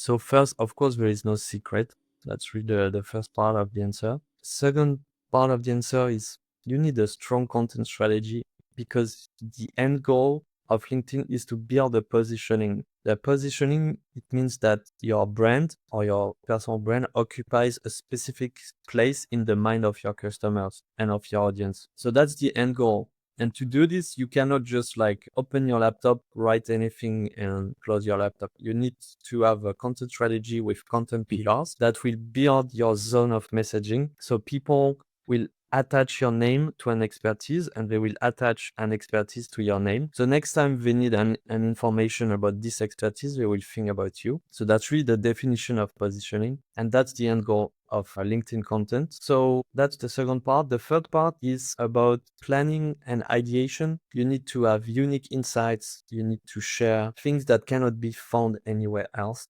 So first, of course, there is no secret. That's really the first part of the answer. Second part of the answer is you need a strong content strategy because the end goal of LinkedIn is to build the positioning. The positioning, it means that your brand or your personal brand occupies a specific place in the mind of your customers and of your audience. So that's the end goal. And to do this, you cannot just like open your laptop, write anything and close your laptop. You need to have a content strategy with content pillars that will build your zone of messaging. So people will attach your name to an expertise and they will attach an expertise to your name. So next time they need an information about this expertise, they will think about you. So that's really the definition of positioning. And that's the end goal of LinkedIn content. So that's the second part. The third part is about planning and ideation. You need to have unique insights. You need to share things that cannot be found anywhere else.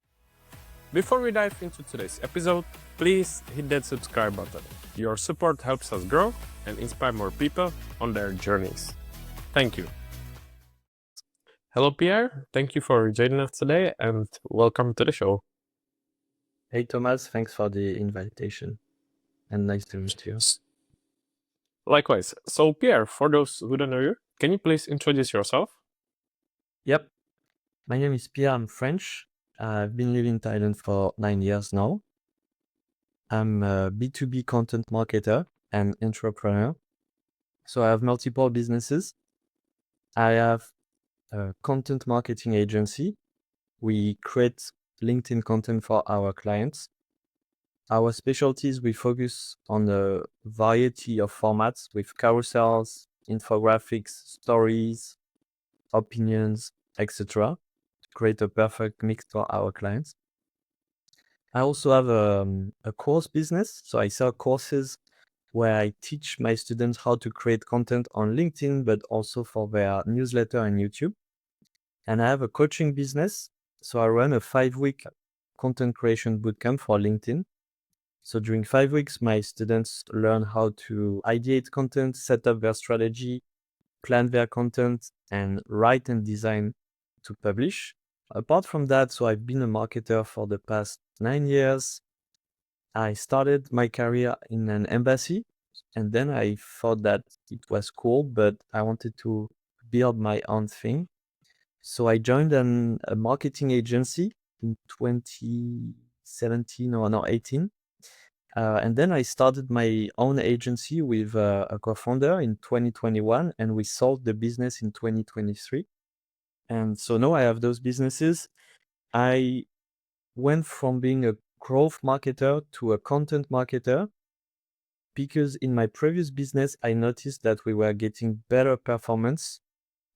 Before we dive into today's episode, please hit that subscribe button. Your support helps us grow and inspire more people on their journeys. Thank you. Hello, Pierre. Thank you for joining us today and welcome to the show. Hey, Thomas. Thanks for the invitation and nice to meet you. Likewise. So, Pierre, for those who don't know you, can you please introduce yourself? Yep. My name is Pierre. I'm French. I've been living in Thailand for 9 years now. I'm a B2B content marketer and entrepreneur. So I have multiple businesses. I have a content marketing agency. We create LinkedIn content for our clients. Our specialties, we focus on a variety of formats with carousels, infographics, stories, opinions, etc. to create a perfect mix for our clients. I also have a course business. So I sell courses where I teach my students how to create content on LinkedIn, but also for their newsletter and YouTube. And I have a coaching business. So I run a 5-week content creation bootcamp for LinkedIn. So during 5 weeks, my students learn how to ideate content, set up their strategy, plan their content, and write and design to publish. Apart from that, so I've been a marketer for the past 9 years. I started my career in an embassy, and then I thought that it was cool, but I wanted to build my own thing. So I joined a marketing agency in 2017 or no, 18. And then I started my own agency with a co-founder in 2021, and we sold the business in 2023. And so now I have those businesses. I went from being a growth marketer to a content marketer because in my previous business, I noticed that we were getting better performance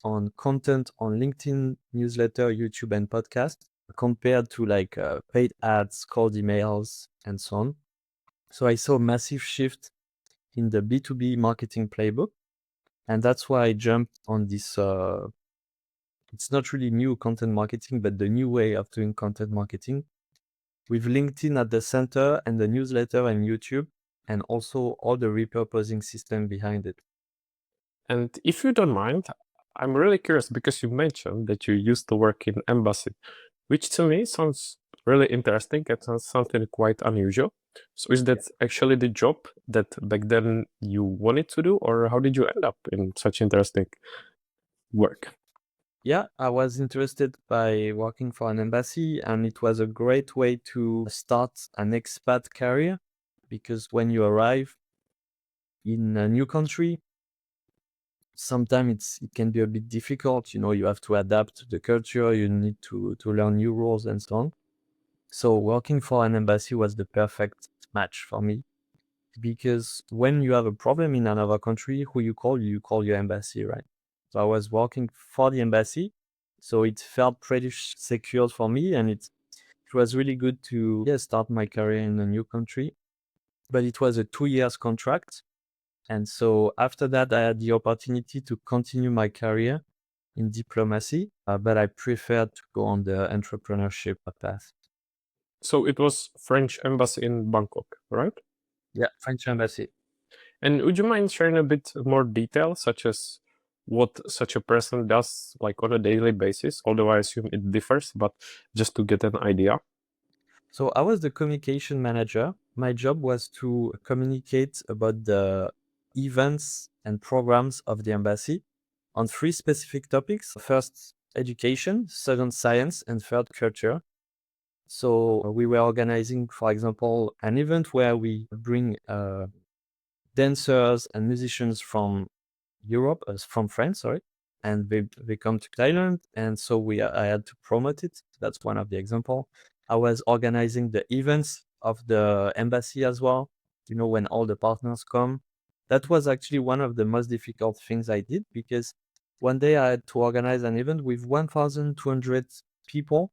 on content on LinkedIn, newsletter, YouTube, and podcast compared to like paid ads, cold emails, and so on. So I saw a massive shift in the B2B marketing playbook. And that's why I jumped on this, it's not really new content marketing, but the new way of doing content marketing with LinkedIn at the center and the newsletter and YouTube, and also all the repurposing system behind it. And if you don't mind, I'm really curious because you mentioned that you used to work in embassy, which to me sounds really interesting. It sounds something quite unusual. So is that actually the job that back then you wanted to do, or how did you end up in such interesting work? Yeah, I was interested by working for an embassy, and it was a great way to start an expat career because when you arrive in a new country, sometimes it can be a bit difficult. You know, you have to adapt to the culture, you need to learn new rules and so on. So working for an embassy was the perfect match for me because when you have a problem in another country, who you call your embassy, right? So I was working for the embassy, so it felt pretty secure for me, and it was really good to start my career in a new country. But it was a 2 years contract, and so after that, I had the opportunity to continue my career in diplomacy, but I preferred to go on the entrepreneurship path. So it was French embassy in Bangkok, right? Yeah, French embassy. And would you mind sharing a bit more detail, such as what such a person does like on a daily basis? Although I assume it differs, but just to get an idea. So I was the communication manager. My job was to communicate about the events and programs of the embassy on three specific topics. First, education, second, science, and third, culture. So we were organizing, for example, an event where we bring dancers and musicians from Europe, from France, sorry, and they come to Thailand, and so I had to promote it. That's one of the example. I was organizing the events of the embassy as well. You know, when all the partners come, that was actually one of the most difficult things I did because one day I had to organize an event with 1,200 people,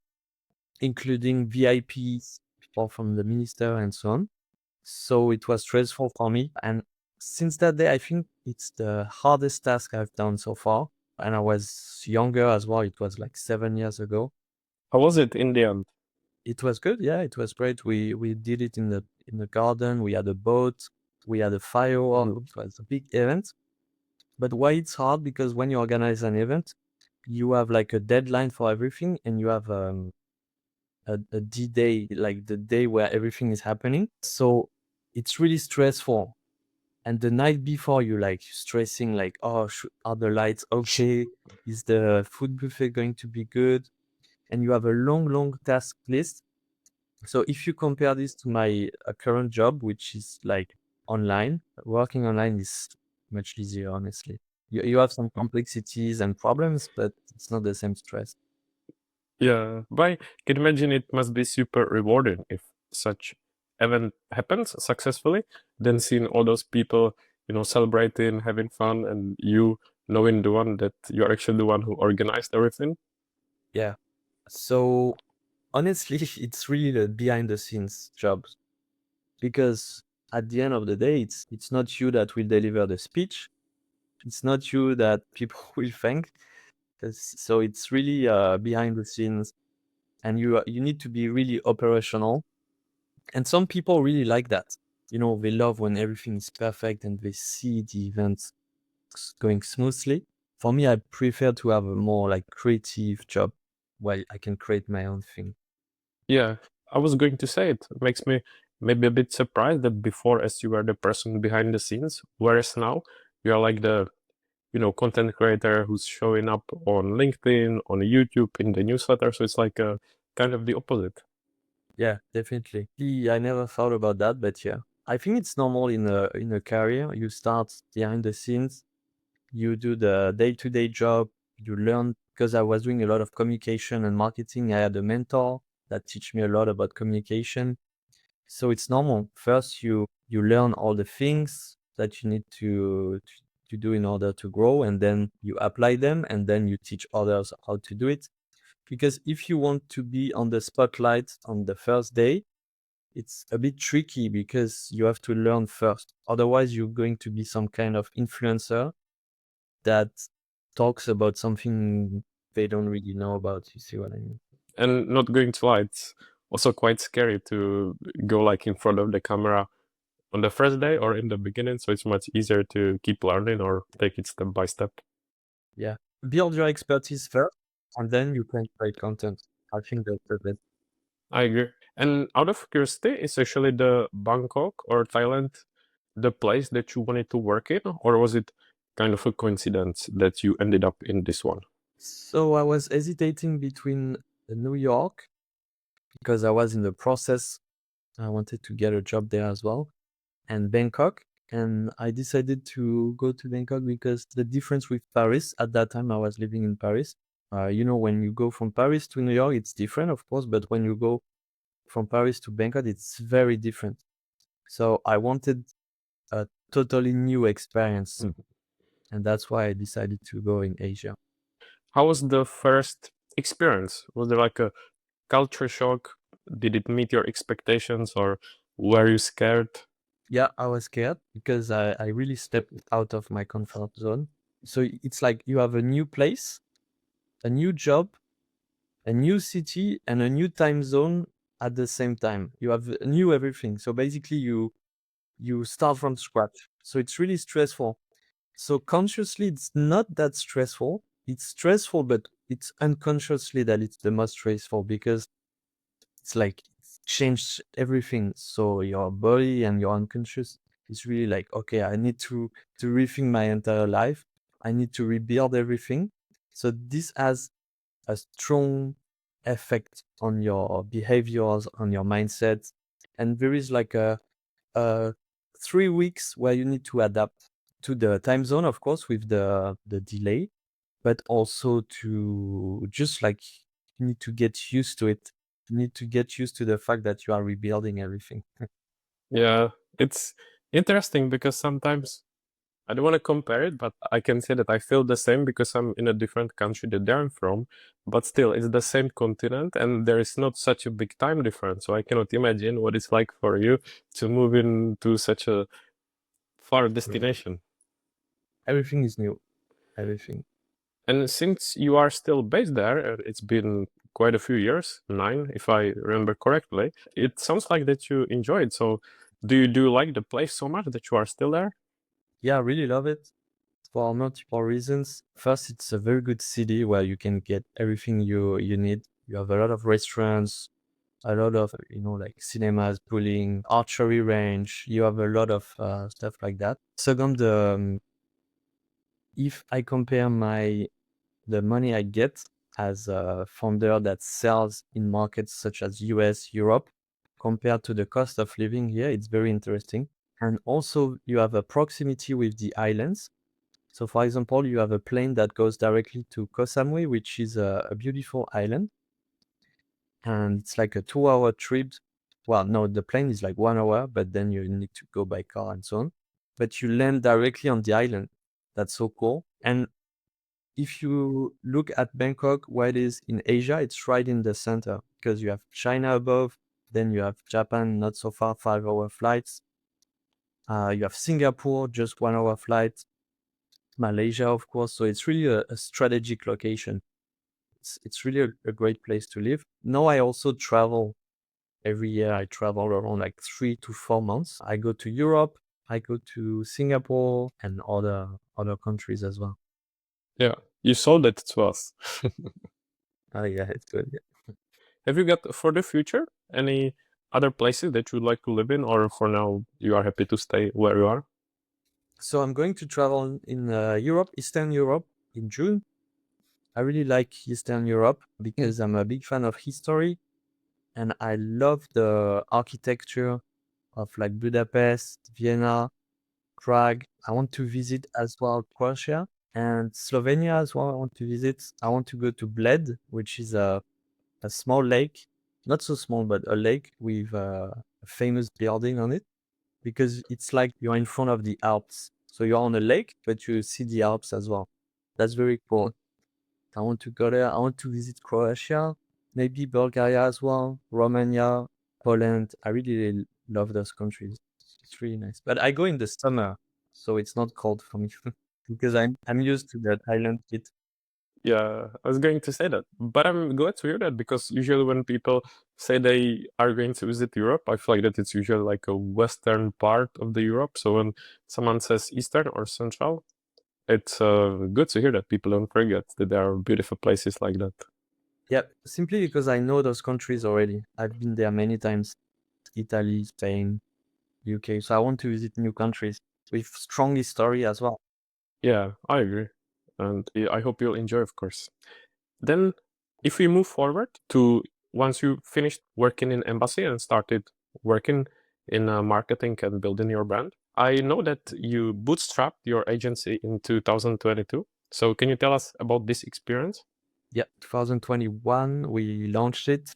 including VIPs, people from the minister, and so on. So it was stressful for me. And since that day, I think it's the hardest task I've done so far. And I was younger as well. It was like 7 years ago. How was it in the end? It was good. Yeah, it was great. We did it in the garden. We had a boat. We had a firework. It was a big event. But why it's hard? Because when you organize an event, you have like a deadline for everything, and you have a D-day, like the day where everything is happening. So it's really stressful. And the night before, you like stressing, like, oh, are the lights okay? Is the food buffet going to be good? And you have a long, long task list. So if you compare this to my current job, which is like online, working online is much easier, honestly. You have some complexities and problems, but it's not the same stress. Yeah, but I can imagine it must be super rewarding if such event happens successfully, then seeing all those people, celebrating, having fun, and you knowing the one that you're actually the one who organized everything. Yeah. So honestly, it's really the behind the scenes job because at the end of the day, it's not you that will deliver the speech. It's not you that people will thank. So it's really behind the scenes, and you need to be really operational. And some people really like that. You know, they love when everything is perfect and they see the events going smoothly. For me, I prefer to have a more like creative job where I can create my own thing. Yeah, I was going to say it makes me maybe a bit surprised that before, as you were the person behind the scenes, whereas now you're like the content creator who's showing up on LinkedIn, on YouTube, in the newsletter. So it's like a kind of the opposite. Yeah, definitely. I never thought about that, but yeah, I think it's normal in a career. You start behind the scenes, you do the day-to-day job, you learn because I was doing a lot of communication and marketing. I had a mentor that teach me a lot about communication. So it's normal. First, you learn all the things that you need to do in order to grow, and then you apply them, and then you teach others how to do it. Because if you want to be on the spotlight on the first day, it's a bit tricky because you have to learn first. Otherwise, you're going to be some kind of influencer that talks about something they don't really know about. You see what I mean? And not going to lie, it's also quite scary to go like in front of the camera on the first day or in the beginning. So it's much easier to keep learning or take it step by step. Yeah. Build your expertise first, and then you can create content. I think that's the best. I agree. And out of curiosity, is actually the Bangkok or Thailand the place that you wanted to work in, or was it kind of a coincidence that you ended up in this one? So I was hesitating between New York because I was in the process. I wanted to get a job there as well, and Bangkok. And I decided to go to Bangkok because the difference with Paris at that time, I was living in Paris. When you go from Paris to New York, it's different, of course, but when you go from Paris to Bangkok, it's very different. So I wanted a totally new experience, Mhm. and that's why I decided to go in Asia. How was the first experience? Was there like a culture shock? Did it meet your expectations, or were you scared? Yeah, I was scared because I really stepped out of my comfort zone. So it's like you have a new place, a new job, a new city, and a new time zone at the same time. You have a new everything. So basically you start from scratch. So it's really stressful. So consciously it's not that stressful. It's stressful, but it's unconsciously that it's the most stressful because it's like change everything. So your body and your unconscious is really like, okay, I need to rethink my entire life. I need to rebuild everything. So this has a strong effect on your behaviors, on your mindset. And there is like a 3 weeks where you need to adapt to the time zone, of course, with the delay, but also to just like you need to get used to it. You need to get used to the fact that you are rebuilding everything. Yeah, it's interesting because sometimes I don't want to compare it, but I can say that I feel the same because I'm in a different country that I'm from, but still it's the same continent and there is not such a big time difference. So I cannot imagine what it's like for you to move into such a far Yeah. destination. Everything is new. Everything. And since you are still based there, it's been quite a few years, 9, if I remember correctly. It sounds like that you enjoy it. So do you like the place so much that you are still there? Yeah, I really love it for multiple reasons. First, it's a very good city where you can get everything you need. You have a lot of restaurants, a lot of like cinemas, bowling, archery range. You have a lot of stuff like that. Second, if I compare the money I get as a founder that sells in markets such as US, Europe, compared to the cost of living here, it's very interesting. And also, you have a proximity with the islands. So, for example, you have a plane that goes directly to Koh Samui, which is a beautiful island, and it's like a 2 hour trip. Well, no, the plane is like 1 hour, but then you need to go by car and so on. But you land directly on the island. That's so cool. And if you look at Bangkok, where it is in Asia, it's right in the center because you have China above, then you have Japan, not so far, 5 hour flights. You have Singapore, just 1 hour flight. Malaysia, of course. So it's really a strategic location. It's really a great place to live. Now I also travel every year. I travel around like 3 to 4 months. I go to Europe, I go to Singapore and other countries as well. Yeah, you sold it to us. Oh yeah, it's good. Yeah. Have you got for the future any other places that you'd like to live in, or for now you are happy to stay where you are? So I'm going to travel in Europe, Eastern Europe in June. I really like Eastern Europe because I'm a big fan of history and I love the architecture of like Budapest, Vienna, Prague. I want to visit as well Croatia and Slovenia as well. I want to visit. I want to go to Bled, which is a small lake, not so small, but a lake with a famous building on it because it's like you're in front of the Alps. So you're on a lake, but you see the Alps as well. That's very cool. I want to go there. I want to visit Croatia, maybe Bulgaria as well, Romania, Poland. I really love those countries. It's really nice. But I go in the summer, so it's not cold for me because I'm used to that island heat. Yeah, I was going to say that, but I'm glad to hear that because usually when people say they are going to visit Europe, I feel like that it's usually like a western part of the Europe. So when someone says eastern or central, it's good to hear that people don't forget that there are beautiful places like that. Yeah, simply because I know those countries already. I've been there many times, Italy, Spain, UK. So I want to visit new countries with strong history as well. Yeah, I agree, and I hope you'll enjoy, of course. Then, if we move forward to once you finished working in embassy and started working in marketing and building your brand, I know that you bootstrapped your agency in 2022. So, can you tell us about this experience? Yeah, 2021, we launched it.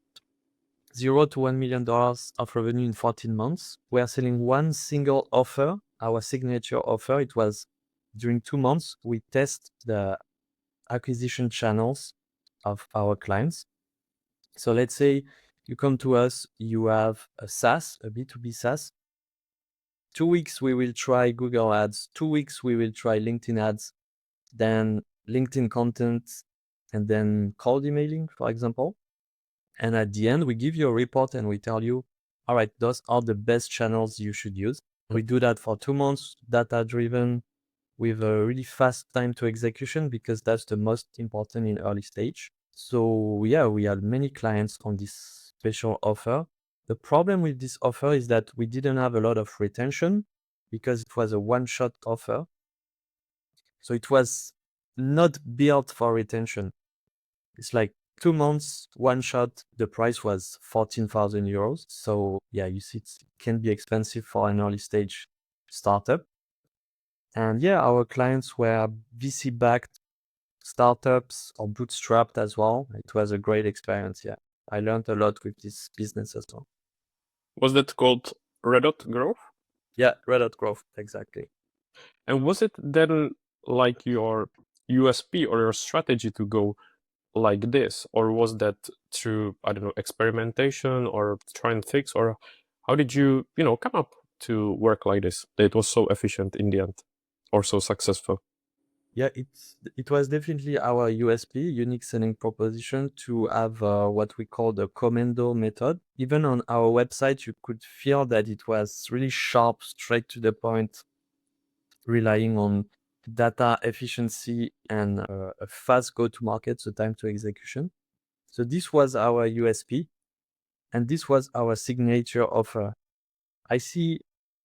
$0 to $1 million of revenue in 14 months. We are selling one single offer, our signature offer. It was during 2 months, we test the acquisition channels of our clients. So let's say you come to us, you have a SaaS, a B2B SaaS. 2 weeks, we will try Google ads. 2 weeks, we will try LinkedIn ads, then LinkedIn content, and then cold emailing, for example. And at the end, we give you a report and we tell you, all right, those are the best channels you should use. We do that for 2 months, data driven, with a really fast time to execution because that's the most important in early stage. So yeah, we had many clients on this special offer. The problem with this offer is that we didn't have a lot of retention because it was a one-shot offer. So it was not built for retention. It's like 2 months, one shot. The price was 14,000 euros. So yeah, you see, it can be expensive for an early stage startup. And yeah, our clients were VC-backed startups or bootstrapped as well. It was a great experience. Yeah, I learned a lot with this business as well. Was that called Red Dot Growth? Yeah, Red Hat Growth, exactly. And was it then like your USP or your strategy to go like this? Or was that through, I don't know, experimentation or try and fix? Or how did you, come up to work like this? That it was so efficient in the end or so successful? Yeah, it was definitely our USP, unique selling proposition, to have what we call the commando method. Even on our website, you could feel that it was really sharp, straight to the point, relying on data efficiency and a fast go-to-market, so time to execution. So this was our USP, and this was our signature offer. I see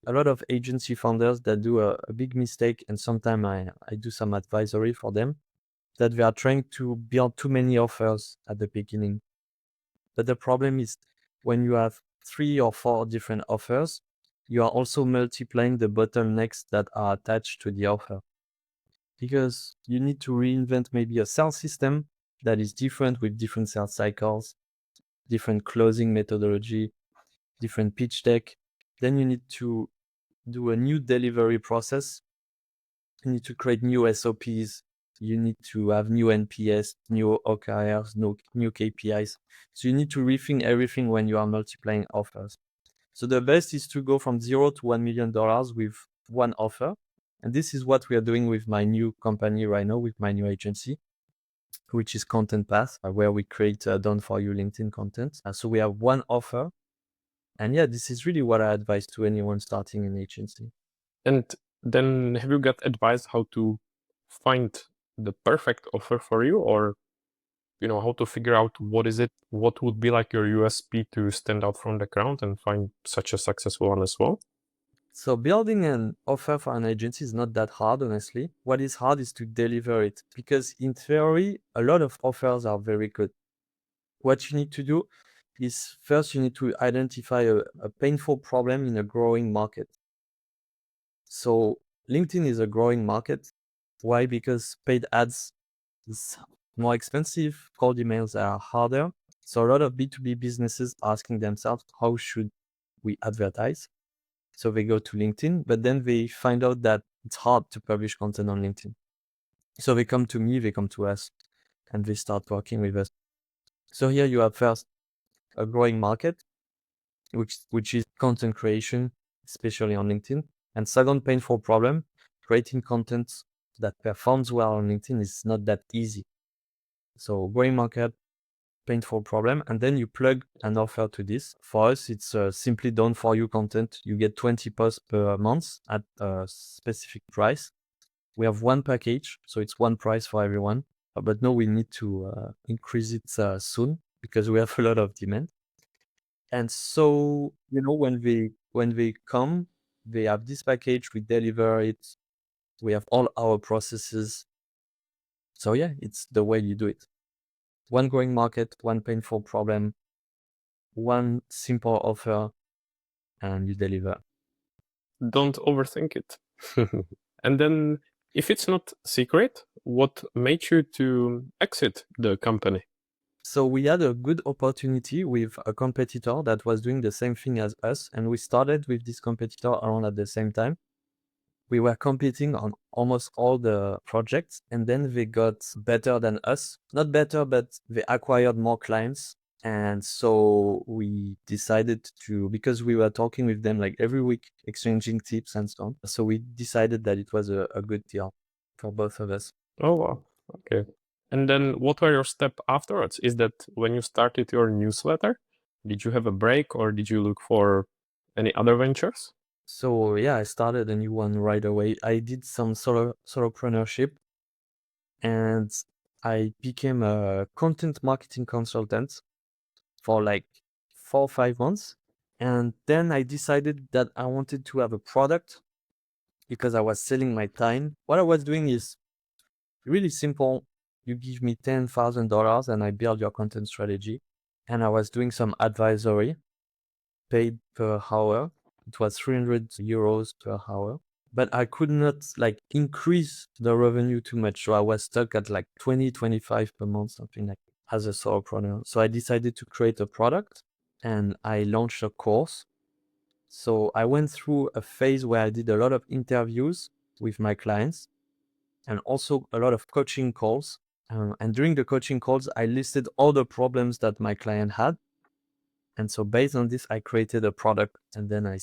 a lot of agency founders that do a big mistake, and sometimes I do some advisory for them, that they are trying to build too many offers at the beginning. But the problem is when you have 3 or 4 different offers, you are also multiplying the bottlenecks that are attached to the offer. Because you need to reinvent maybe a sales system that is different with different sales cycles, different closing methodology, different pitch deck. Then you need to do a new delivery process. You need to create new SOPs. You need to have new NPS, new OKRs, new KPIs. So you need to rethink everything when you are multiplying offers. So the best is to go from $0 to $1 million with one offer. And this is what we are doing with my new company right now, with my new agency, which is Content Path, where we create done for you LinkedIn content. So we have one offer. And yeah, this is really what I advise to anyone starting an agency. And then have you got advice how to find the perfect offer for you, or how to figure out what would be like your USP to stand out from the crowd and find such a successful one as well? So building an offer for an agency is not that hard, honestly. What is hard is to deliver it, because in theory, a lot of offers are very good. What you need to do is first you need to identify a painful problem in a growing market. So LinkedIn is a growing market. Why? Because paid ads is more expensive, cold emails are harder. So a lot of B2B businesses asking themselves, how should we advertise? So they go to LinkedIn, but then they find out that it's hard to publish content on LinkedIn. So they come to me, they come to us, and they start working with us. So here you have first a growing market, which is content creation, especially on LinkedIn. And second painful problem, creating content that performs well on LinkedIn is not that easy. So growing market, painful problem, and then you plug an offer to this. For us, it's simply done for you content. You get 20 posts per month at a specific price. We have one package, so it's one price for everyone. But no, we need to increase it soon because we have a lot of demand. And so, when they come, they have this package, we deliver it, we have all our processes. So yeah, it's the way you do it. One growing market, one painful problem, one simple offer, and you deliver. Don't overthink it. And then, if it's not secret, what made you to exit the company? So we had a good opportunity with a competitor that was doing the same thing as us, and we started with this competitor around at the same time. We were competing on almost all the projects, and then they got better than us. Not better, but they acquired more clients. And so we decided to, because we were talking with them like every week, exchanging tips and so on. So we decided that it was a good deal for both of us. Oh, wow. Okay. And then what were your steps afterwards? Is that when you started your newsletter? Did you have a break or did you look for any other ventures? So yeah, I started a new one right away. I did some solopreneurship, and I became a content marketing consultant for like 4 or 5 months. And then I decided that I wanted to have a product because I was selling my time. What I was doing is really simple. You give me $10,000 and I build your content strategy. And I was doing some advisory paid per hour. It was 300 euros per hour. But I could not increase the revenue too much. So I was stuck at 20, 25 per month, something like that, as a solopreneur. So I decided to create a product and I launched a course. So I went through a phase where I did a lot of interviews with my clients and also a lot of coaching calls. And during the coaching calls, I listed all the problems that my client had. And so based on this, I created a product and then I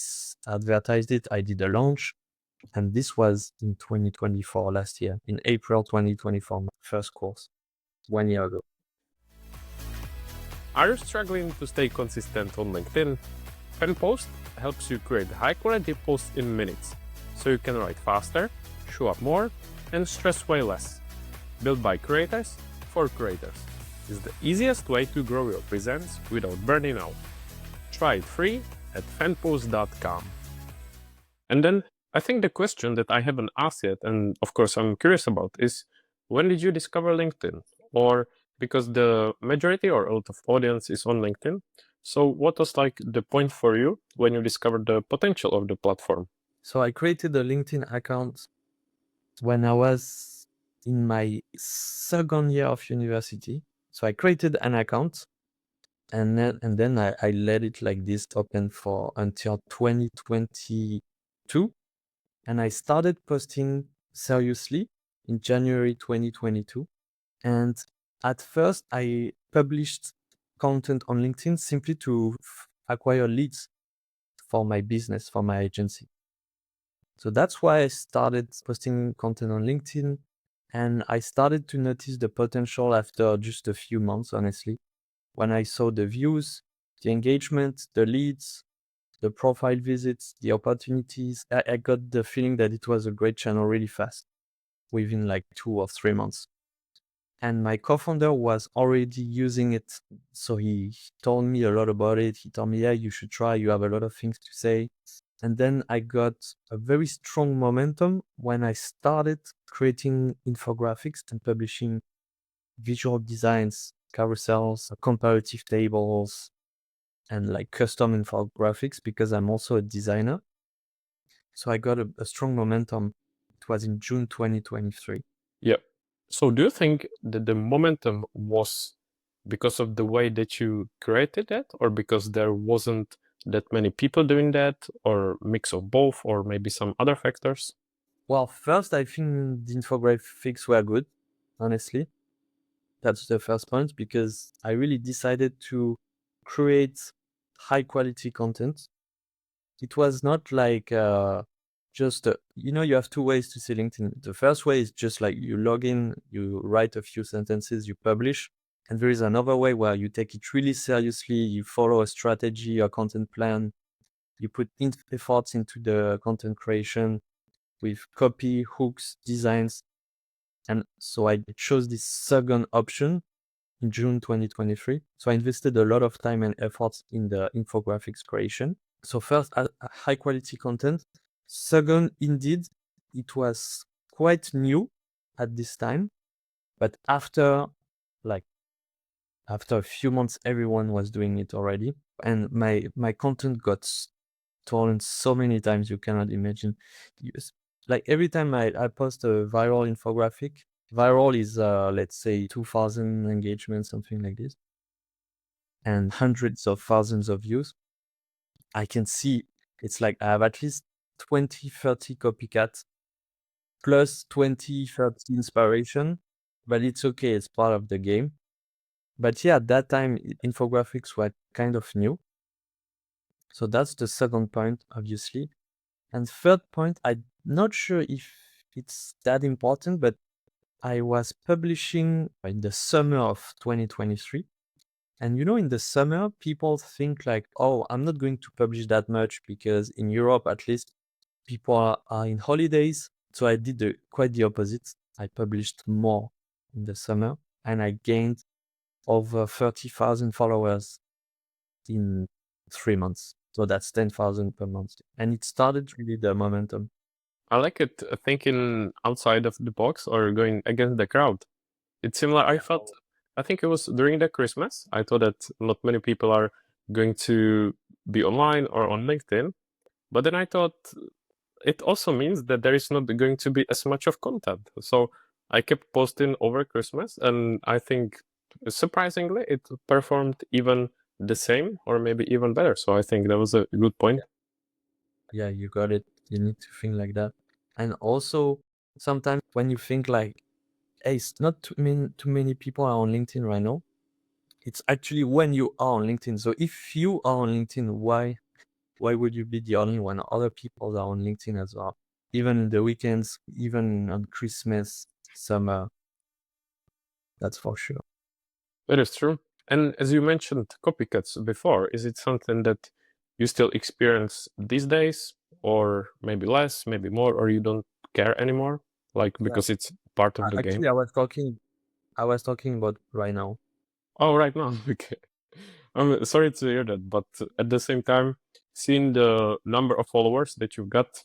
advertised it. I did a launch. And this was in 2024, last year, in April 2024, my first course, 1 year ago. Are you struggling to stay consistent on LinkedIn? FanPost helps you create high-quality posts in minutes, so you can write faster, show up more, and stress way less. Built by creators for creators. It's the easiest way to grow your presence without burning out. Try it free at fanpost.com. And then I think the question that I haven't asked yet, and of course I'm curious about, is when did you discover LinkedIn? Or because the majority or a lot of audience is on LinkedIn. So what was the point for you when you discovered the potential of the platform? So I created a LinkedIn account when I was in my second year of university. So I created an account and then I let it like this open for until 2022. And I started posting seriously in January 2022. And at first I published content on LinkedIn simply to acquire leads for my business, for my agency. So that's why I started posting content on LinkedIn. And I started to notice the potential after just a few months, honestly, when I saw the views, the engagement, the leads, the profile visits, the opportunities. I got the feeling that it was a great channel really fast within 2 or 3 months. And my co-founder was already using it. So he told me a lot about it. He told me, yeah, you should try. You have a lot of things to say. And then I got a very strong momentum when I started creating infographics and publishing visual designs, carousels, comparative tables, and custom infographics because I'm also a designer. So I got a strong momentum. It was in June 2023. Yeah. So do you think that the momentum was because of the way that you created that, or because there wasn't that many people doing that, or mix of both, or maybe some other factors? Well, first, I think the infographics were good, honestly. That's the first point because I really decided to create high quality content. It was not just, you have two ways to see LinkedIn. The first way is just you log in, you write a few sentences, you publish. And there is another way where you take it really seriously. You follow a strategy, a content plan. You put efforts into the content creation with copy, hooks, designs. And so I chose this second option in June 2023. So I invested a lot of time and efforts in the infographics creation. So first, high quality content. Second, indeed, it was quite new at this time. But after a few months, everyone was doing it already. And my content got stolen so many times you cannot imagine. Every time I post a viral infographic, viral is let's say 2,000 engagements, something like this, and hundreds of thousands of views. I can see it's I have at least 20, 30 copycats plus 20, 30 inspiration, but it's okay. It's part of the game. But yeah, at that time, infographics were kind of new. So that's the second point, obviously. And third point, I'm not sure if it's that important, but I was publishing in the summer of 2023. And in the summer, people think oh, I'm not going to publish that much because in Europe, at least, people are in holidays. So I did quite the opposite. I published more in the summer and I gained over 30,000 followers in 3 months. So that's 10,000 per month. And it started really the momentum. I like it, thinking outside of the box or going against the crowd. It's similar. I think it was during the Christmas. I thought that not many people are going to be online or on LinkedIn. But then I thought it also means that there is not going to be as much of content. So I kept posting over Christmas, and I think surprisingly it performed even the same or maybe even better. So I think that was a good point. Yeah, you got it. You need to think like that. And also, sometimes when you think like, hey, it's not too many people are on LinkedIn right now. It's actually when you are on LinkedIn. So if you are on LinkedIn, why would you be the only one? Other people are on LinkedIn as well. Even in the weekends, even on Christmas, summer. That's for sure. That is true. And as you mentioned copycats before, is it something that you still experience these days, or maybe less, maybe more, or you don't care anymore? Like, Yeah. because it's part of the game? Actually, I was talking about right now. Oh, right now. Okay. I'm sorry to hear that, but at the same time, seeing the number of followers that you've got,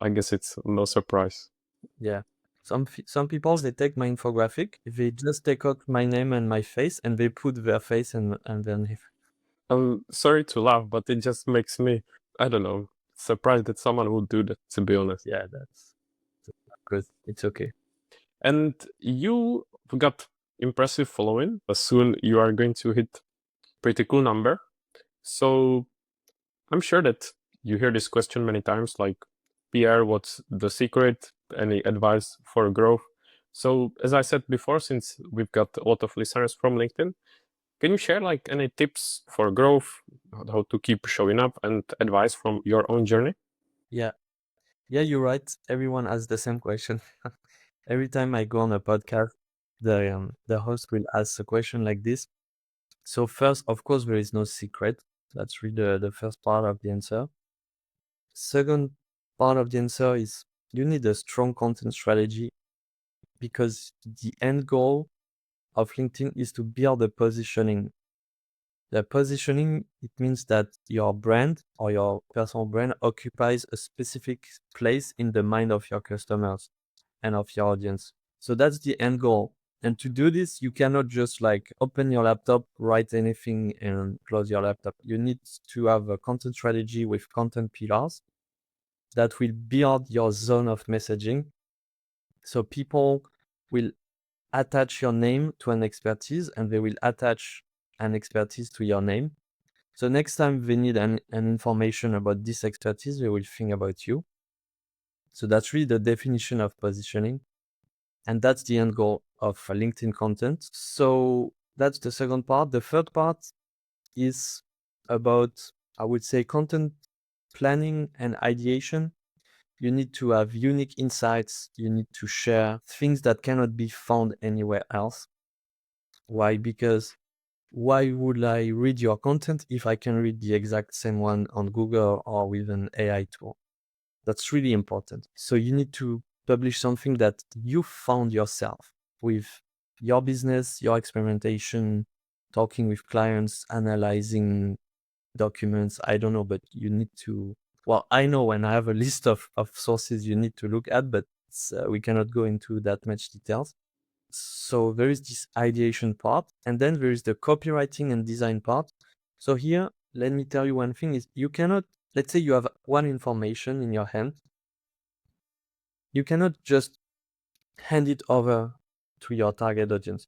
I guess it's no surprise. Yeah. Some people, they take my infographic, they just take out my name and my face, and they put their face and their name. I'm sorry to laugh, but it just makes me, I don't know, surprised that someone would do that, to be honest. Yeah, that's good. It's okay. And you got impressive following, but soon you are going to hit pretty cool number. So I'm sure that you hear this question many times, like, Pierre, what's the secret? Any advice for growth? So as I said before, since we've got a lot of listeners from LinkedIn, can you share like any tips for growth, how to keep showing up, and advice from your own journey? Yeah. Yeah, you're right. Everyone has the same question. Every time I go on a podcast, the host will ask a question like this. So first, of course, there is no secret. That's really the first part of the answer. Second part of the answer is you need a strong content strategy because the end goal of LinkedIn is to build a positioning. The positioning, it means that your brand or your personal brand occupies a specific place in the mind of your customers and of your audience. So that's the end goal. And to do this, you cannot just like open your laptop, write anything, and close your laptop. You need to have a content strategy with content pillars that will build your zone of messaging. So people will attach your name to an expertise and they will attach an expertise to your name. So next time they need an information about this expertise, they will think about you. So that's really the definition of positioning. And that's the end goal of LinkedIn content. So that's the second part. The third part is about, I would say, content planning and ideation. You need to have unique insights. You need to share things that cannot be found anywhere else. Why? Because why would I read your content if I can read the exact same one on Google or with an AI tool? That's really important. So you need to publish something that you found yourself with your business, your experimentation, talking with clients, analyzing documents. I don't know, but you need to. Well, I know when I have a list of sources you need to look at, but we cannot go into that much details. So there is this ideation part, and then there is the copywriting and design part. So here, let me tell you one thing is you cannot, let's say you have one information in your hand, you cannot just hand it over to your target audience.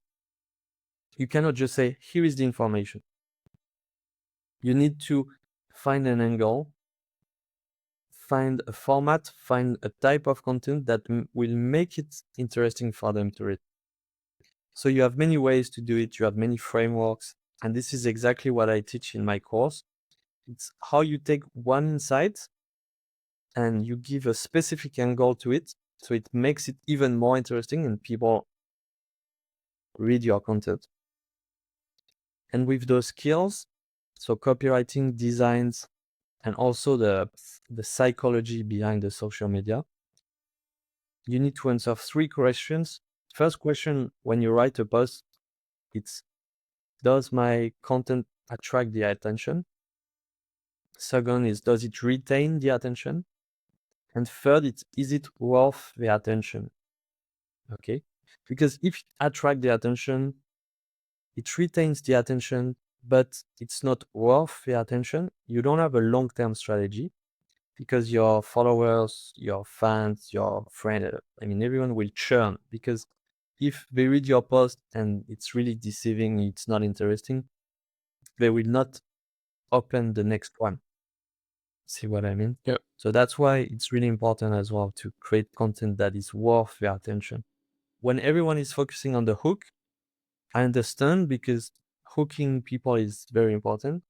You cannot just say, here is the information. You need to find an angle, find a format, find a type of content that will make it interesting for them to read. So you have many ways to do it. You have many frameworks. And this is exactly what I teach in my course. It's how you take one insight and you give a specific angle to it. So it makes it even more interesting and people read your content. And with those skills, so copywriting, designs, and also the psychology behind the social media, you need to answer three questions. First question, when you write a post, it's, does my content attract the attention? Second is, does it retain the attention? And third, is it worth the attention? Okay, because if it attracts the attention, it retains the attention, but it's not worth the attention, you don't have a long-term strategy, because your followers, your fans, your friends, everyone will churn, because if they read your post and it's really deceiving, it's not interesting, they will not open the next one. See what I mean? Yeah. So that's why it's really important as well to create content that is worth their attention. When everyone is focusing on the hook, I understand, because hooking people is very important.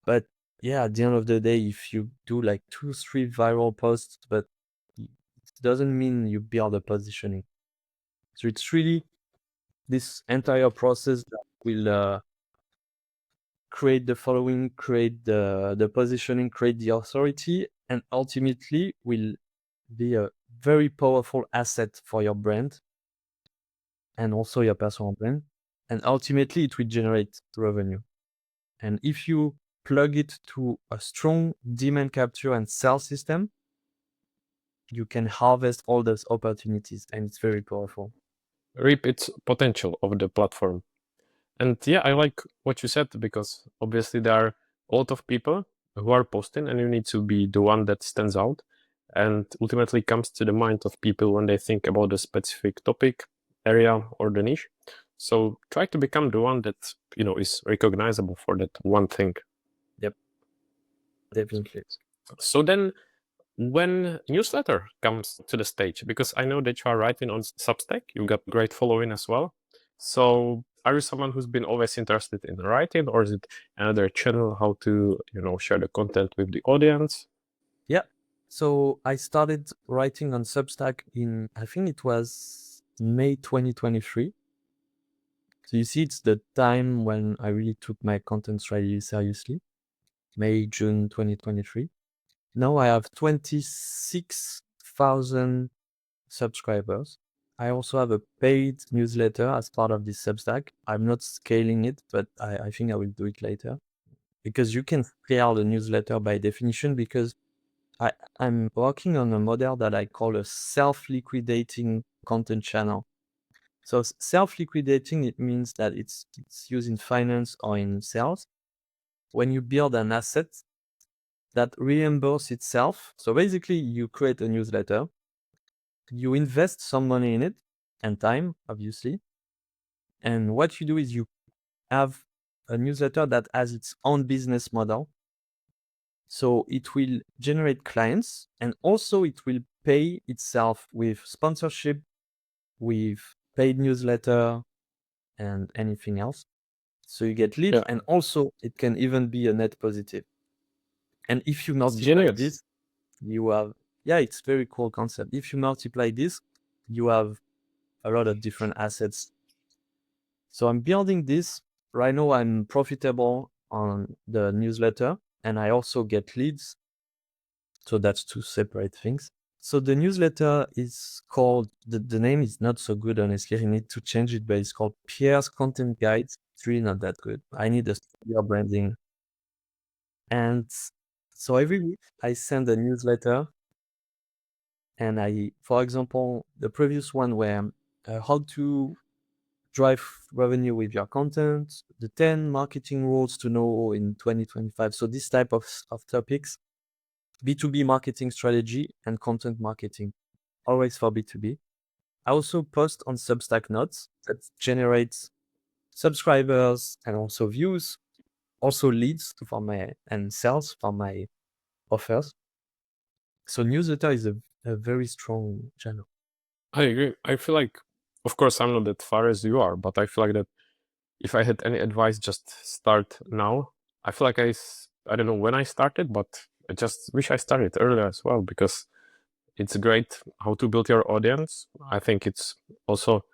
But yeah, at the end of the day, if you do like 2-3 viral posts, but it doesn't mean you build a positioning. So it's really this entire process that will create the following, create the positioning, create the authority, and ultimately will be a very powerful asset for your brand and also your personal brand. And ultimately, it will generate revenue. And if you plug it to a strong demand capture and sales system, you can harvest all those opportunities, and it's very powerful. Reap its potential of the platform. And yeah, I like what you said, because obviously there are a lot of people who are posting, and you need to be the one that stands out and ultimately comes to the mind of people when they think about a specific topic, area, or the niche. So try to become the one that is recognizable for that one thing. Yep, definitely. So then, when newsletter comes to the stage, because I know that you are writing on Substack, you got great following as well. So are you someone who's been always interested in writing, or is it another channel how to share the content with the audience? Yeah. So I started writing on Substack in, I think it was May 2023. So you see, it's the time when I really took my content strategy seriously. May, June 2023. Now I have 26,000 subscribers. I also have a paid newsletter as part of this Substack. I'm not scaling it, but I think I will do it later, because you can scale the newsletter by definition, because I'm working on a model that I call a self-liquidating content channel. So self-liquidating, it means that it's used in finance or in sales. When you build an asset that reimburses itself, so basically you create a newsletter, you invest some money in it and time, obviously. And what you do is you have a newsletter that has its own business model. So it will generate clients, and also it will pay itself with sponsorship, with paid newsletter, and anything else. So you get leads, Yeah, and also it can even be a net positive. And if you it's multiply genius. this, you have, yeah, it's very cool concept. If you multiply this, you have a lot of different assets. So I'm building this. Right now I'm profitable on the newsletter, and I also get leads. So that's two separate things. So the newsletter is called, the name is not so good, honestly. I need to change it, but it's called Pierre's Content Guide. It's really not that good. I need a studio branding. And so every week I send a newsletter, and for example, the previous one were how to drive revenue with your content, the 10 marketing rules to know in 2025. So this type of topics, B2B marketing strategy and content marketing, always for B2B. I also post on Substack Notes that generates subscribers and also views, also leads for my, and sales for my offers. So newsletter is a very strong channel. I agree. I feel like, of course, I'm not that far as you are, but I feel like that if I had any advice, just start now. I feel like I don't know when I started, but I just wish I started earlier as well, because it's great how to build your audience. I think it's also,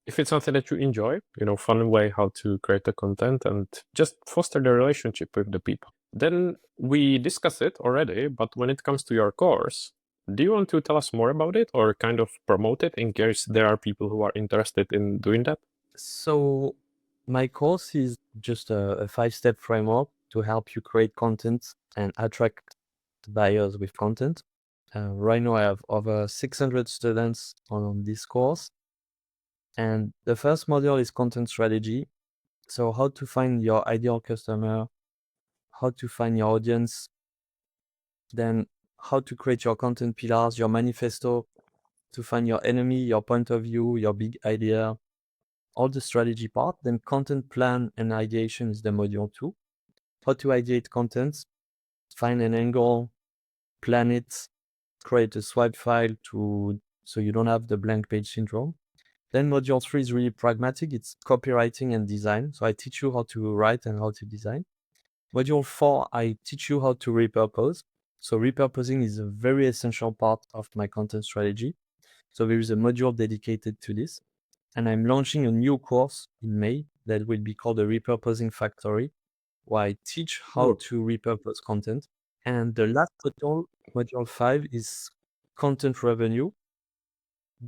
if it's something that you enjoy, fun way how to create the content and just foster the relationship with the people. Then we discussed it already, but when it comes to your course, do you want to tell us more about it, or kind of promote it in case there are people who are interested in doing that? So my course is just a 5-step framework to help you create content and attract buyers with content. Right now I have over 600 students on this course. And the first module is content strategy. So how to find your ideal customer, how to find your audience, then how to create your content pillars, your manifesto, to find your enemy, your point of view, your big idea, all the strategy part. Then content plan and ideation is the module 2. How to ideate content, find an angle, plan it, create a swipe file so you don't have the blank page syndrome. Then module 3 is really pragmatic. It's copywriting and design. So I teach you how to write and how to design. Module 4, I teach you how to repurpose. So repurposing is a very essential part of my content strategy. So there is a module dedicated to this. And I'm launching a new course in May that will be called the Repurposing Factory, where I teach how to repurpose content. And the last module, module 5, is content revenue,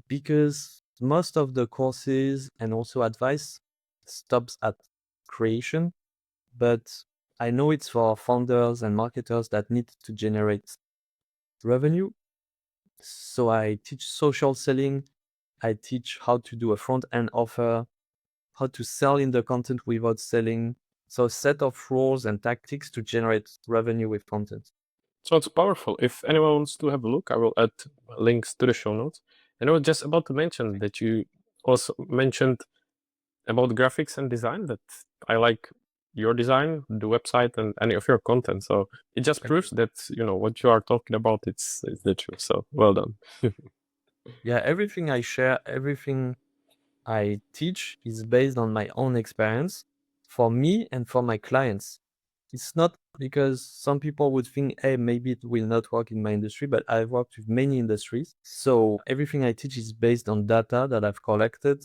because most of the courses and also advice stops at creation, but I know it's for founders and marketers that need to generate revenue. So I teach social selling. I teach how to do a front-end offer, how to sell in the content without selling. So a set of rules and tactics to generate revenue with content. Sounds powerful. If anyone wants to have a look, I will add links to the show notes. And I was just about to mention that you also mentioned about graphics and design, that I like your design, the website, and any of your content. So it just proves that, what you are talking about, it's the truth. So well done. Yeah, everything I share, everything I teach is based on my own experience for me and for my clients. It's not because some people would think, hey, maybe it will not work in my industry, but I've worked with many industries. So everything I teach is based on data that I've collected.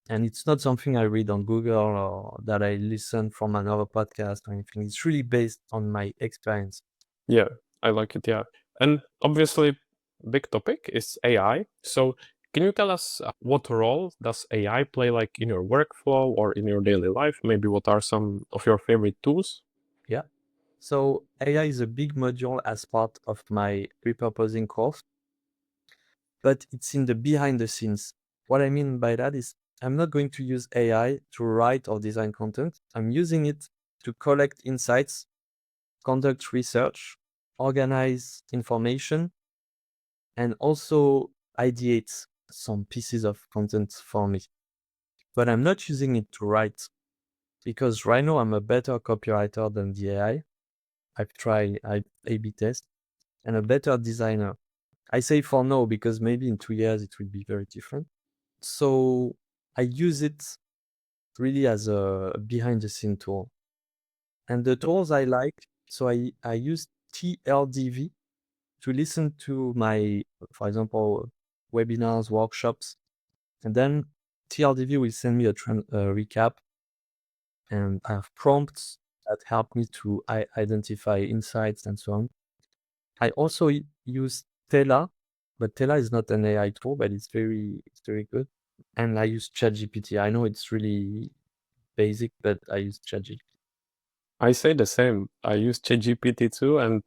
And it's not something I read on Google or that I listen from another podcast or anything. It's really based on my experience. Yeah, I like it. Yeah. And obviously, big topic is AI. So can you tell us what role does AI play, like in your workflow or in your daily life? Maybe what are some of your favorite tools? Yeah. So AI is a big module as part of my repurposing course, but it's in the behind the scenes. What I mean by that is I'm not going to use AI to write or design content. I'm using it to collect insights, conduct research, organize information, and also ideate some pieces of content for me. But I'm not using it to write, because right now I'm a better copywriter than the AI. I A/B test, and a better designer. I say for now because maybe in 2 years it will be very different. So I use it really as a behind the scene tool. And the tools I like, so I use TLDV to listen to my, for example, webinars, workshops, and then TLDV will send me a recap, and I have prompts that help me to identify insights and so on. I also use Tela, but Tela is not an AI tool, but it's very good. And I use ChatGPT. I know it's really basic, but I use ChatGPT. I say the same. I use ChatGPT too, and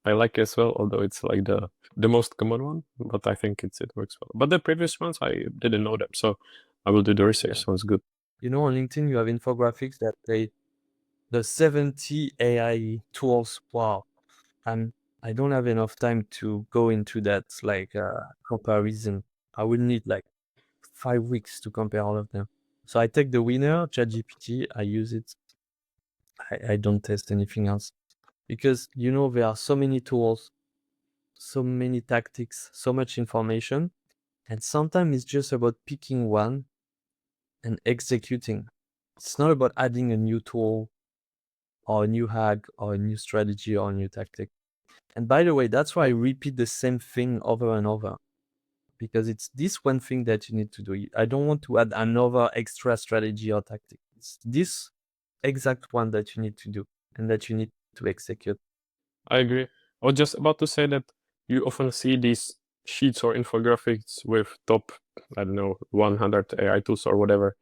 I like it as well, although it's like the most common one, but I think it works well. But the previous ones, I didn't know them, so I will do the research. Yeah. Sounds good. You know, on LinkedIn, you have infographics that say the 70 AI tools. Wow. And I don't have enough time to go into that comparison. I will need like 5 weeks to compare all of them. So I take the winner, ChatGPT, I use it. I don't test anything else. Because, there are so many tools, so many tactics, so much information. And sometimes it's just about picking one and executing. It's not about adding a new tool or a new hack or a new strategy or a new tactic. And by the way, that's why I repeat the same thing over and over, because it's this one thing that you need to do. I don't want to add another extra strategy or tactic. It's this exact one that you need to do and that you need to execute. I agree. I was just about to say that you often see these sheets or infographics with top, I don't know, 100 AI tools or whatever.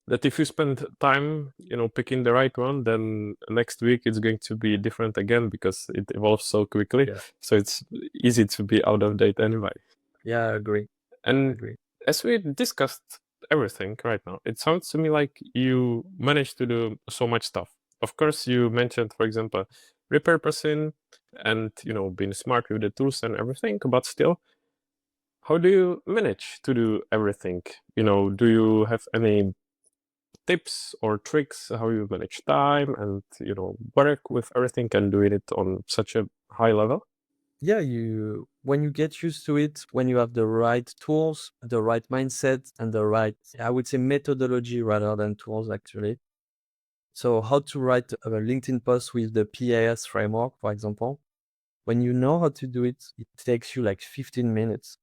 that if you spend time, picking the right one, then next week it's going to be different again because it evolves so quickly. Yeah. So it's easy to be out of date anyway. Yeah, I agree. I And agree. as we discussed everything right now, it sounds to me like you managed to do so much stuff. Of course, you mentioned, for example, repurposing and being smart with the tools and everything, but still, how do you manage to do everything? Do you have any tips or tricks how you manage time and work with everything and doing it on such a high level? Yeah, when you get used to it, when you have the right tools, the right mindset, and the right, I would say, methodology rather than tools, actually. So how to write a LinkedIn post with the PAS framework, for example. When you know how to do it, it takes you like 15 minutes.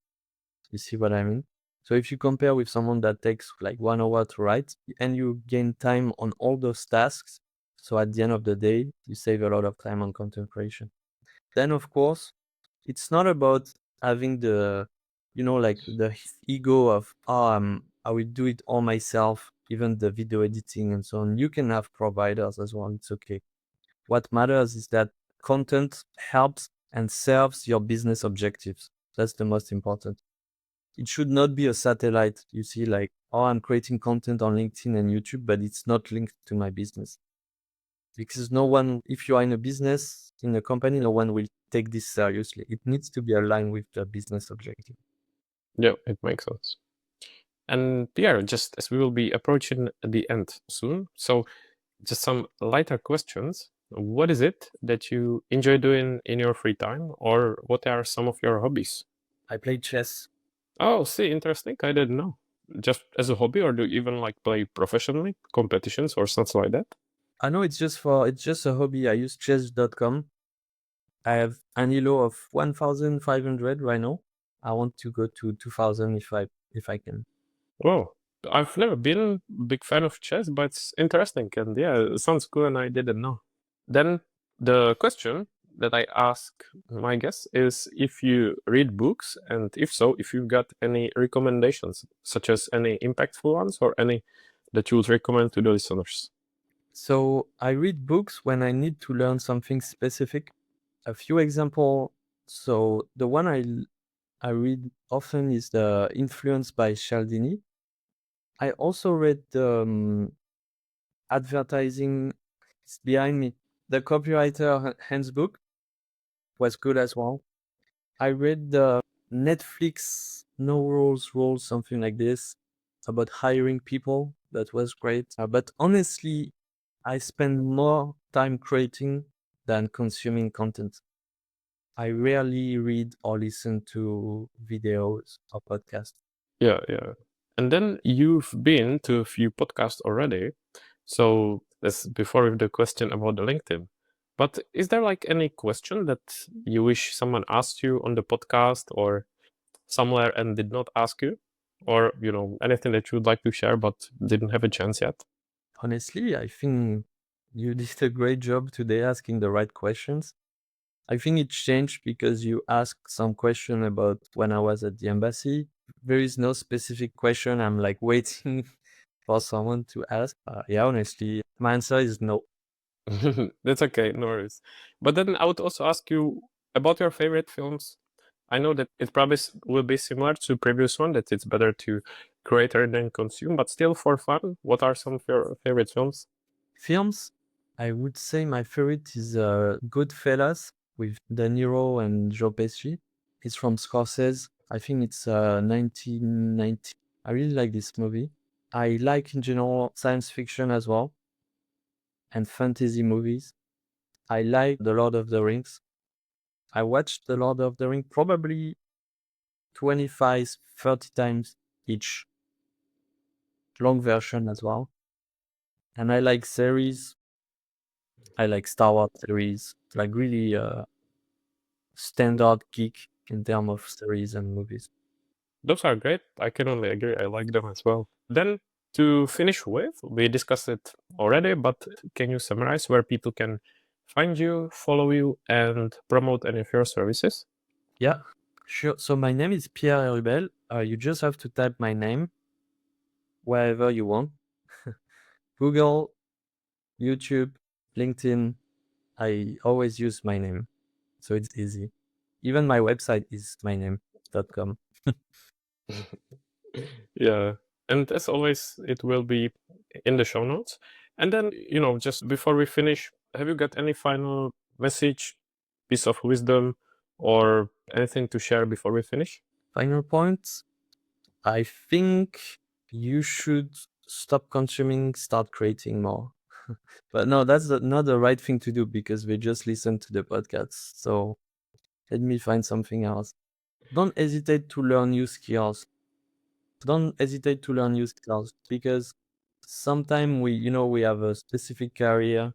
You see what I mean? So if you compare with someone that takes like 1 hour to write and you gain time on all those tasks, so at the end of the day, you save a lot of time on content creation. Then, of course, it's not about having the, like the ego of, I will do it all myself, even the video editing and so on. You can have providers as well. It's okay. What matters is that content helps and serves your business objectives. That's the most important. It should not be a satellite. You see, like, I'm creating content on LinkedIn and YouTube, but it's not linked to my business. Because no one, if you are in a business, in a company, no one will take this seriously. It needs to be aligned with the business objective. Yeah, it makes sense. And Pierre, just as we will be approaching the end soon, so just some lighter questions. What is it that you enjoy doing in your free time, or what are some of your hobbies? I play chess. Oh, see, interesting. I didn't know. Just as a hobby, or do you even like play professionally, competitions or something like that? I know it's just a hobby. I use chess.com. I have an elo of 1,500 right now. I want to go to 2,000 if I can. Oh, I've never been a big fan of chess, but it's interesting and yeah, it sounds cool and I didn't know. Then the question that I ask my guests is if you read books and if so, if you've got any recommendations, such as any impactful ones or any that you would recommend to the listeners. So I read books when I need to learn something specific. A few example. So the one I read often is the Influence by Cialdini. I also read Advertising. It's behind me. The Copywriter Handbook was good as well. I read the Netflix No Rules, something like this, about hiring people. That was great. But honestly, I spend more time creating than consuming content. I rarely read or listen to videos or podcasts. Yeah, yeah. And then you've been to a few podcasts already. So that's before with the question about the LinkedIn. But is there like any question that you wish someone asked you on the podcast or somewhere and did not ask you? Or, anything that you would like to share but didn't have a chance yet? Honestly, I think you did a great job today asking the right questions. I think it changed because you asked some question about when I was at the embassy. There is no specific question. I'm like waiting for someone to ask. Yeah, honestly, my answer is no. That's okay, no worries. But then I would also ask you about your favorite films. I know that it probably will be similar to previous one, that it's better to create rather than consume, but still for fun, what are some of your favorite films? Films, I would say my favorite is Goodfellas with De Niro and Joe Pesci. It's from Scorsese. I think it's 1990. I really like this movie. I like in general science fiction as well and fantasy movies. I like The Lord of the Rings. I watched The Lord of the Rings probably 25, 30 times each, long version as well. And I like series. I like Star Wars series, like really standard geek in terms of series and movies. Those are great. I can only agree. I like them as well. Then to finish with, we discussed it already, but can you summarize where people can find you, follow you, and promote any of your services? Yeah, sure. So my name is Pierre Herubel. You just have to type my name wherever you want. Google, YouTube, LinkedIn, I always use my name. So it's easy. Even my website is myname.com. Yeah. And as always, it will be in the show notes. And then, just before we finish, have you got any final message, piece of wisdom, or anything to share before we finish? Final point, I think you should stop consuming, start creating more. But no, that's not the right thing to do because we just listen to the podcast. So let me find something else. Don't hesitate to learn new skills. Don't hesitate to learn new skills because sometimes we have a specific career.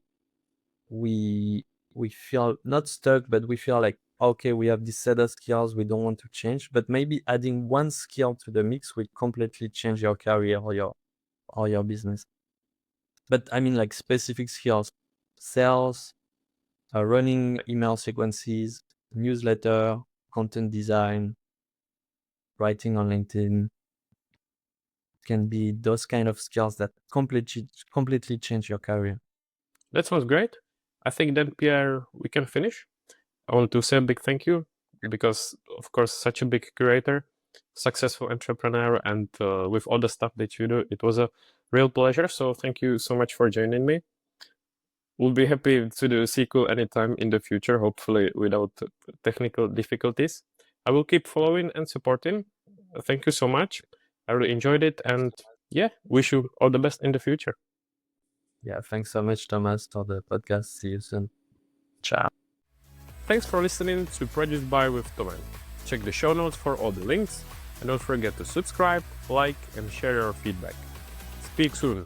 We feel not stuck, but we feel like, okay, we have this set of skills, we don't want to change. But maybe adding one skill to the mix will completely change your career or your business. But I mean like specific skills, sales, running email sequences, newsletter, content design, writing on LinkedIn, can be those kind of skills that completely change your career. That sounds great. I think then, Pierre, we can finish. I want to say a big thank you because, of course, such a big creator, successful entrepreneur, and with all the stuff that you do, it was a real pleasure. So thank you so much for joining me. We'll be happy to do a sequel anytime in the future, hopefully without technical difficulties. I will keep following and supporting. Thank you so much. I really enjoyed it, and yeah, wish you all the best in the future. Yeah, thanks so much, Thomas, for the podcast. See you soon. Ciao. Thanks for listening to Produced by with Tomen. Check the show notes for all the links, and don't forget to subscribe, like, and share your feedback. Speak soon.